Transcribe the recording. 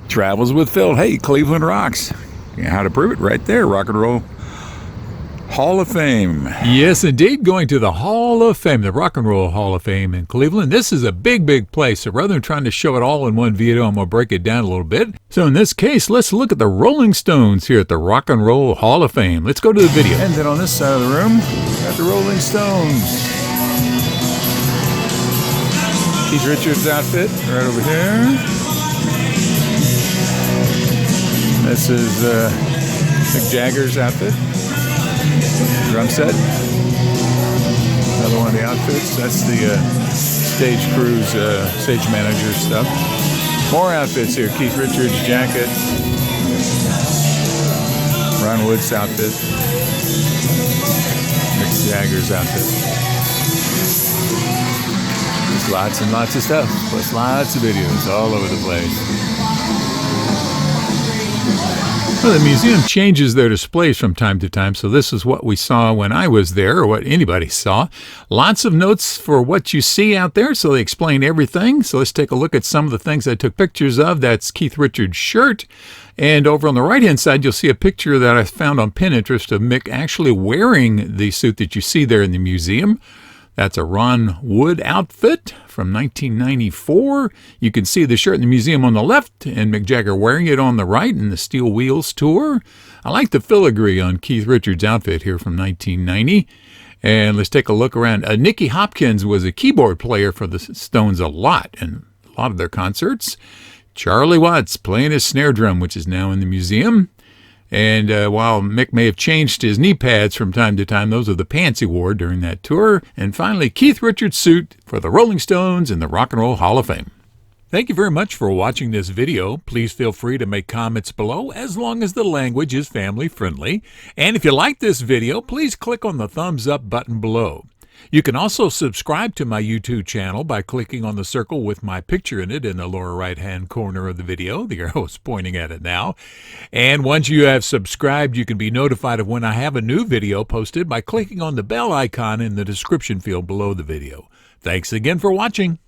Travels with Phil. Hey, Cleveland rocks. How to prove it right there. Rock and Roll Hall of Fame. Yes, indeed. Going to the Hall of Fame, the Rock and Roll Hall of Fame in Cleveland. This is a big, big place. So rather than trying to show it all in one video, I'm going to break it down a little bit. So in this case, let's look at the Rolling Stones here at the Rock and Roll Hall of Fame. Let's go to the video. And then on this side of the room, we got the Rolling Stones. Keith Richards' outfit right over here. This is Mick Jagger's outfit. Drum set. Another one of the outfits. That's the stage crew's stage manager stuff. More outfits here. Keith Richards' jacket. Ron Wood's outfit. Mick Jagger's outfit. Just lots and lots of stuff. Plus lots of videos all over the place. Well, the museum changes their displays from time to time, so this is what we saw when I was there, or what anybody saw. Lots of notes for what you see out there, so they explain everything. So let's take a look at some of the things I took pictures of. That's Keith Richards' shirt. And over on the right-hand side, you'll see a picture that I found on Pinterest of Mick actually wearing the suit that you see there in the museum. That's a Ron Wood outfit from 1994. You can see the shirt in the museum on the left and Mick Jagger wearing it on the right in the Steel Wheels tour. I like the filigree on Keith Richards' outfit here from 1990. And let's take a look around. Nicky Hopkins was a keyboard player for the Stones a lot in a lot of their concerts. Charlie Watts playing his snare drum, which is now in the museum. And while Mick may have changed his knee pads from time to time, those are the pants he wore during that tour. And finally, Keith Richards' suit for the Rolling Stones in the Rock and Roll Hall of Fame. Thank you very much for watching this video. Please feel free to make comments below as long as the language is family friendly. And if you like this video, please click on the thumbs up button below. You can also subscribe to my YouTube channel by clicking on the circle with my picture in it in the lower right-hand corner of the video. The arrow is pointing at it now. And once you have subscribed, you can be notified of when I have a new video posted by clicking on the bell icon in the description field below the video. Thanks again for watching.